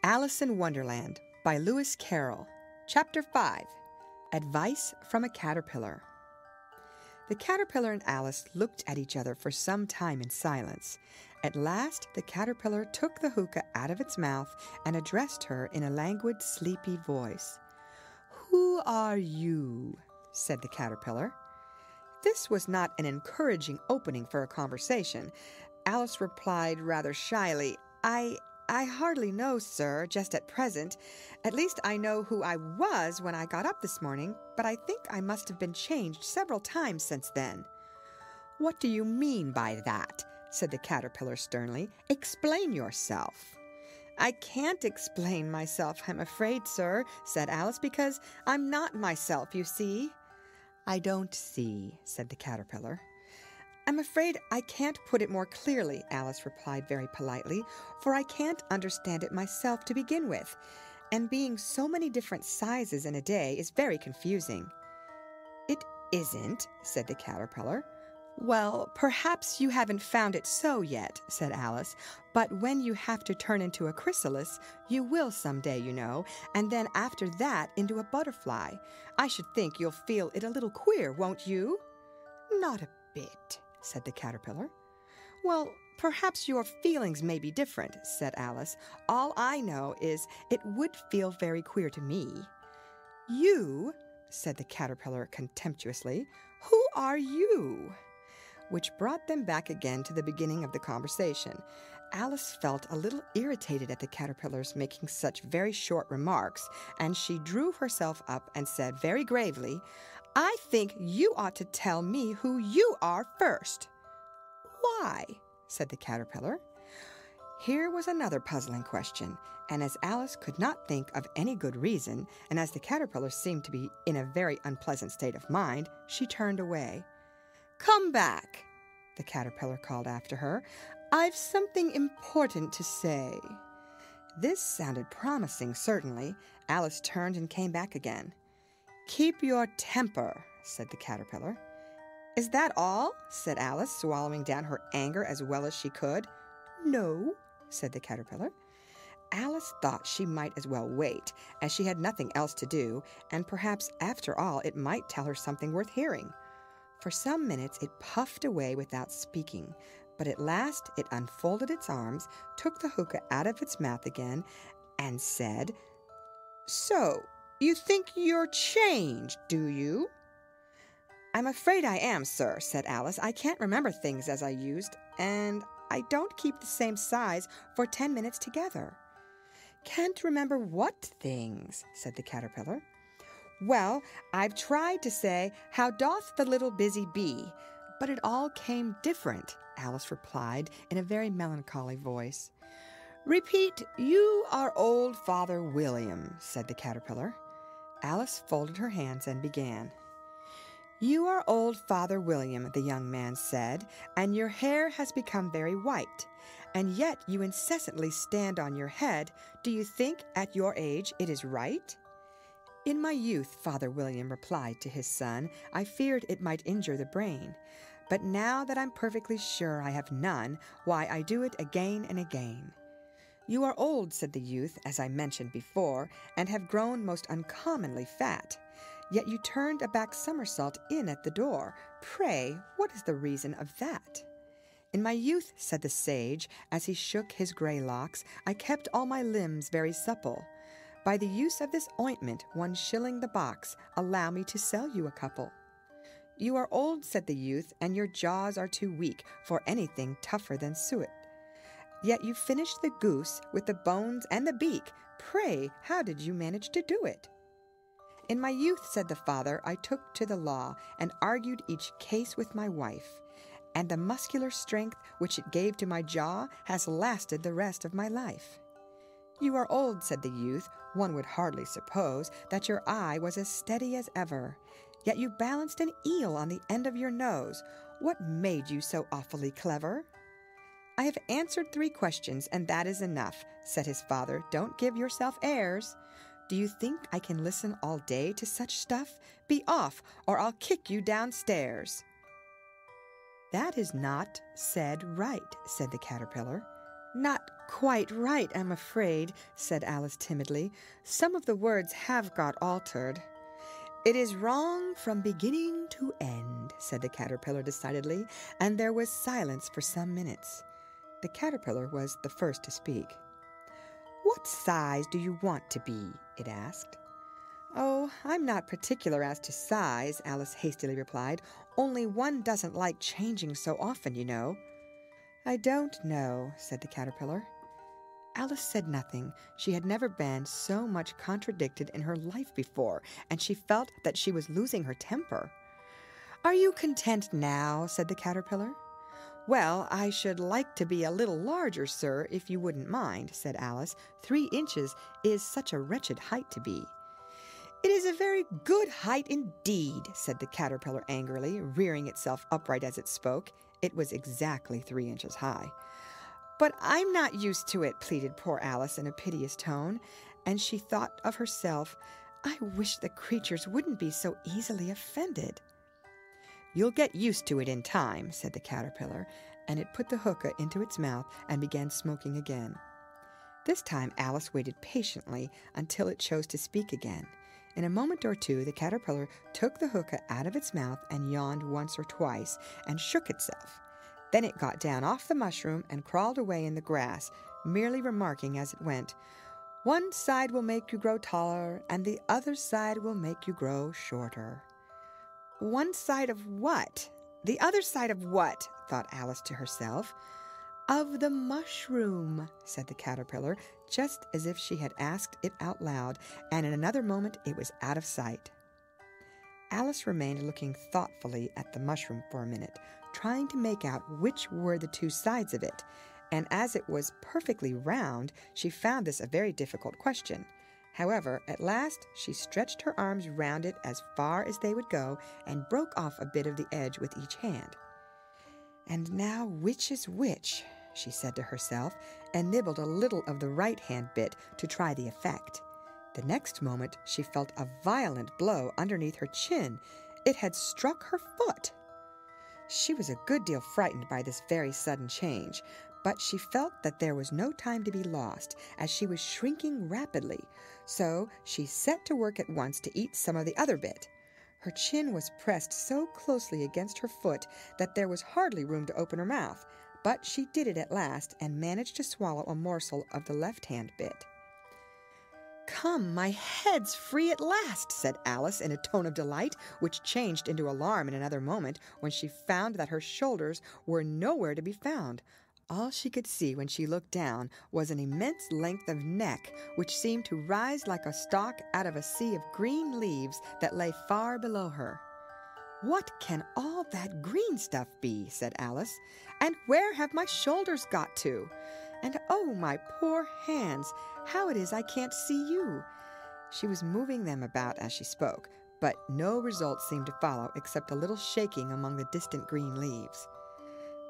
Alice in Wonderland by Lewis Carroll. Chapter 5. Advice from a Caterpillar. The caterpillar and Alice looked at each other for some time in silence. At last the caterpillar took the hookah out of its mouth and addressed her in a languid, sleepy voice. "Who are you?" said the caterpillar. This was not an encouraging opening for a conversation. Alice replied rather shyly, I hardly know, sir, just at present. At least I know who I was when I got up this morning, but I think I must have been changed several times since then." "What do you mean by that?" said the caterpillar sternly. "Explain yourself." "I can't explain myself, I'm afraid, sir," said Alice, "because I'm not myself, you see." "I don't see," said the caterpillar. "I'm afraid I can't put it more clearly," Alice replied very politely, "for I can't understand it myself to begin with, and being so many different sizes in a day is very confusing." "It isn't," said the caterpillar. "Well, perhaps you haven't found it so yet," said Alice, "but when you have to turn into a chrysalis, you will someday, you know, and then after that into a butterfly. I should think you'll feel it a little queer, won't you?" "Not a bit," said the caterpillar. "Well, perhaps your feelings may be different," said Alice. "All I know is it would feel very queer to me." "You?" said the caterpillar contemptuously. "Who are you?" Which brought them back again to the beginning of the conversation. Alice felt a little irritated at the caterpillar's making such very short remarks, and she drew herself up and said very gravely, "I think you ought to tell me who you are first." "Why?" said the caterpillar. Here was another puzzling question, and as Alice could not think of any good reason, and as the caterpillar seemed to be in a very unpleasant state of mind, she turned away. "Come back," the caterpillar called after her. "I've something important to say." This sounded promising, certainly. Alice turned and came back again. "Keep your temper," said the caterpillar. "Is that all?" said Alice, swallowing down her anger as well as she could. "No," said the caterpillar. Alice thought she might as well wait, as she had nothing else to do, and perhaps after all it might tell her something worth hearing. For some minutes it puffed away without speaking, but at last it unfolded its arms, took the hookah out of its mouth again, and said, "So, you think you're changed, do you?" "I'm afraid I am, sir," said Alice. "I can't remember things as I used, and I don't keep the same size for 10 minutes together." "Can't remember what things?" said the caterpillar. "Well, I've tried to say, 'How doth the little busy bee?' but it all came different," Alice replied in a very melancholy voice. "Repeat, 'You are old Father William,'" said the caterpillar. Alice folded her hands and began. "You are old Father William," the young man said, "and your hair has become very white, and yet you incessantly stand on your head. Do you think at your age it is right?" "In my youth," Father William replied to his son, "I feared it might injure the brain. But now that I'm perfectly sure I have none, why, I do it again and again." "You are old," said the youth, "as I mentioned before, and have grown most uncommonly fat. Yet you turned a back somersault in at the door. Pray, what is the reason of that?" "In my youth," said the sage, as he shook his gray locks, "I kept all my limbs very supple. By the use of this ointment, 1 shilling the box, allow me to sell you a couple." "You are old," said the youth, "and your jaws are too weak for anything tougher than suet. Yet you finished the goose with the bones and the beak. Pray, how did you manage to do it?" "In my youth," said the father, "I took to the law and argued each case with my wife, and the muscular strength which it gave to my jaw has lasted the rest of my life." "You are old," said the youth. "One would hardly suppose that your eye was as steady as ever. Yet you balanced an eel on the end of your nose. What made you so awfully clever?" "I have answered 3 questions, and that is enough," said his father. "Don't give yourself airs. Do you think I can listen all day to such stuff? Be off, or I'll kick you downstairs." "That is not said right," said the caterpillar. "Not quite right, I'm afraid," said Alice timidly. "Some of the words have got altered." "It is wrong from beginning to end," said the caterpillar decidedly, and there was silence for some minutes. The caterpillar was the first to speak. "What size do you want to be?" it asked. "Oh, I'm not particular as to size," Alice hastily replied. "Only one doesn't like changing so often, you know." "I don't know," said the caterpillar. Alice said nothing. She had never been so much contradicted in her life before, and she felt that she was losing her temper. "Are you content now?" said the caterpillar. "Well, I should like to be a little larger, sir, if you wouldn't mind," said Alice. 3 inches is such a wretched height to be." "It is a very good height indeed," said the caterpillar angrily, rearing itself upright as it spoke. It was exactly 3 inches high. "But I'm not used to it," pleaded poor Alice in a piteous tone, and she thought of herself, "I wish the creatures wouldn't be so easily offended." "You'll get used to it in time," said the caterpillar, and it put the hookah into its mouth and began smoking again. This time Alice waited patiently until it chose to speak again. In a moment or two the caterpillar took the hookah out of its mouth and yawned once or twice and shook itself. Then it got down off the mushroom and crawled away in the grass, merely remarking as it went, "One side will make you grow taller, and the other side will make you grow shorter." "One side of what? The other side of what?" thought Alice to herself. "Of the mushroom," said the caterpillar, just as if she had asked it out loud, and in another moment it was out of sight. Alice remained looking thoughtfully at the mushroom for a minute, trying to make out which were the 2 sides of it, and as it was perfectly round, she found this a very difficult question. However, at last she stretched her arms round it as far as they would go and broke off a bit of the edge with each hand. "And now which is which?" she said to herself, and nibbled a little of the right-hand bit to try the effect. The next moment she felt a violent blow underneath her chin. It had struck her foot. She was a good deal frightened by this very sudden change, but she felt that there was no time to be lost, as she was shrinking rapidly, so she set to work at once to eat some of the other bit. Her chin was pressed so closely against her foot that there was hardly room to open her mouth, but she did it at last and managed to swallow a morsel of the left-hand bit. "Come, my head's free at last," said Alice in a tone of delight, which changed into alarm in another moment when she found that her shoulders were nowhere to be found. All she could see when she looked down was an immense length of neck, which seemed to rise like a stalk out of a sea of green leaves that lay far below her. "What can all that green stuff be?" said Alice. "And where have my shoulders got to? And oh, my poor hands, how it is I can't see you!" She was moving them about as she spoke, but no result seemed to follow except a little shaking among the distant green leaves.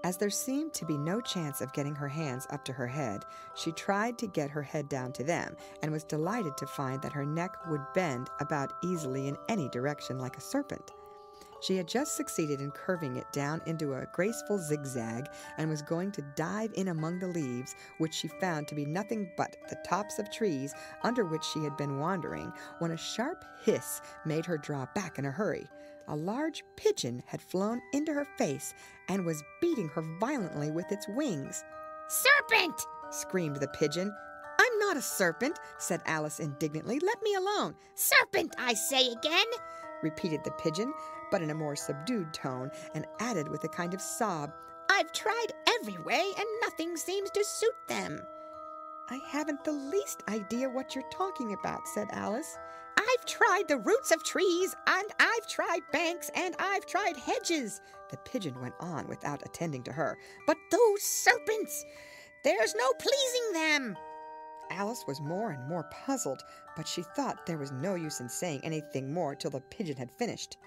As there seemed to be no chance of getting her hands up to her head, she tried to get her head down to them, and was delighted to find that her neck would bend about easily in any direction like a serpent. She had just succeeded in curving it down into a graceful zigzag, and was going to dive in among the leaves, which she found to be nothing but the tops of trees under which she had been wandering, when a sharp hiss made her draw back in a hurry. A large pigeon had flown into her face and was beating her violently with its wings. "Serpent!" screamed the pigeon. "I'm not a serpent," said Alice indignantly. "Let me alone." "Serpent, I say again," repeated the pigeon, but in a more subdued tone, and added with a kind of sob, "I've tried every way, and nothing seems to suit them." "I haven't the least idea what you're talking about," said Alice. "I've tried the roots of trees, and I've tried banks, and I've tried hedges," the pigeon went on without attending to her. "But those serpents, there's no pleasing them." Alice was more and more puzzled, but she thought there was no use in saying anything more till the pigeon had finished.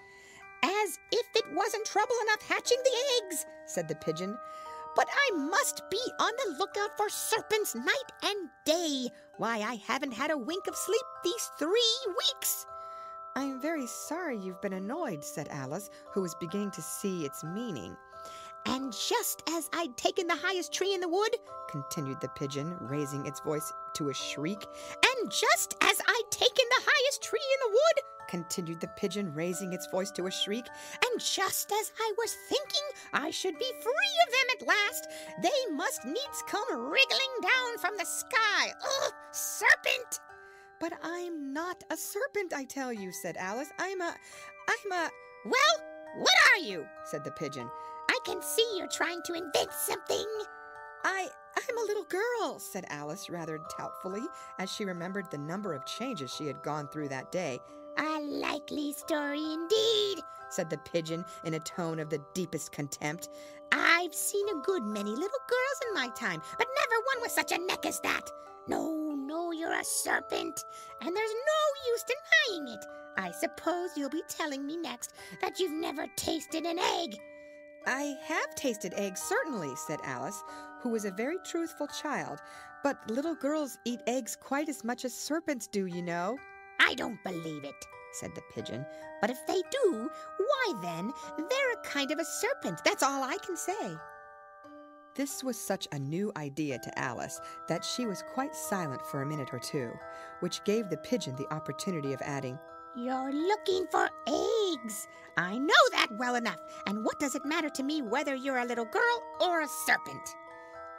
"As if it wasn't trouble enough hatching the eggs," said the pigeon. "But I must be on the lookout for serpents night and day. Why, I haven't had a wink of sleep these 3 weeks." "I'm very sorry you've been annoyed," said Alice, who was beginning to see its meaning. And just as I'd taken the highest tree in the wood, continued the pigeon, raising its voice to a shriek. And just as I'd taken the highest tree in the wood, continued the pigeon, raising its voice to a shriek. And just as I was thinking I should be free of them at last, they must needs come wriggling down from the sky. Ugh, serpent! But I'm not a serpent, I tell you, said Alice. I'm a... Well, what are you? Said the pigeon. I can see you're trying to invent something. I'm a little girl, said Alice rather doubtfully, as she remembered the number of changes she had gone through that day. A likely story indeed, said the pigeon in a tone of the deepest contempt. I've seen a good many little girls in my time, but never one with such a neck as that. No, you're a serpent. And there's no use denying it. I suppose you'll be telling me next that you've never tasted an egg. I have tasted eggs, certainly, said Alice, who was a very truthful child. But little girls eat eggs quite as much as serpents do, you know. I don't believe it, said the pigeon. But if they do, why then, they're a kind of a serpent. That's all I can say. This was such a new idea to Alice that she was quite silent for a minute or two, which gave the pigeon the opportunity of adding, You're looking for eggs. I know that well enough. And what does it matter to me whether you're a little girl or a serpent?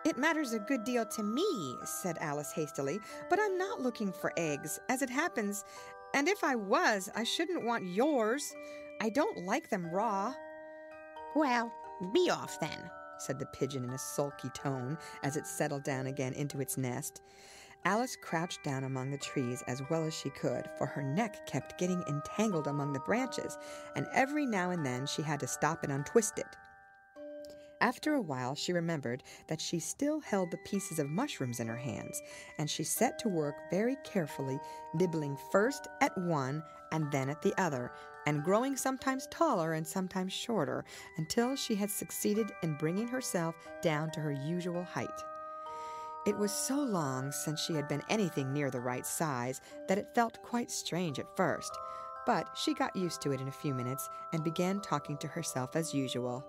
It matters a good deal to me, said Alice hastily, but I'm not looking for eggs, as it happens, and if I was, I shouldn't want yours. I don't like them raw. Well, be off then, said the pigeon in a sulky tone as it settled down again into its nest. Alice crouched down among the trees as well as she could, for her neck kept getting entangled among the branches, and every now and then she had to stop and untwist it. After a while she remembered that she still held the pieces of mushrooms in her hands, and she set to work very carefully, nibbling first at one and then at the other, and growing sometimes taller and sometimes shorter, until she had succeeded in bringing herself down to her usual height. It was so long since she had been anything near the right size that it felt quite strange at first, but she got used to it in a few minutes and began talking to herself as usual.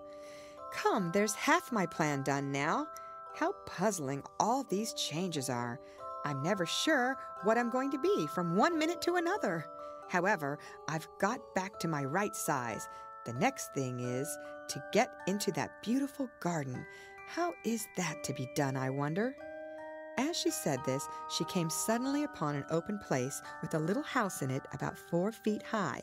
Come, there's half my plan done now. How puzzling all these changes are. I'm never sure what I'm going to be from one minute to another. However, I've got back to my right size. The next thing is to get into that beautiful garden. How is that to be done, I wonder? As she said this, she came suddenly upon an open place with a little house in it about 4 feet high.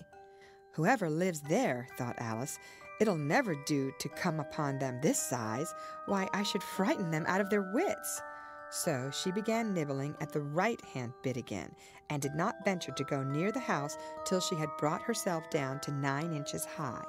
Whoever lives there, thought Alice, it'll never do to come upon them this size. Why, I should frighten them out of their wits. So she began nibbling at the right-hand bit again, and did not venture to go near the house till she had brought herself down to 9 inches high.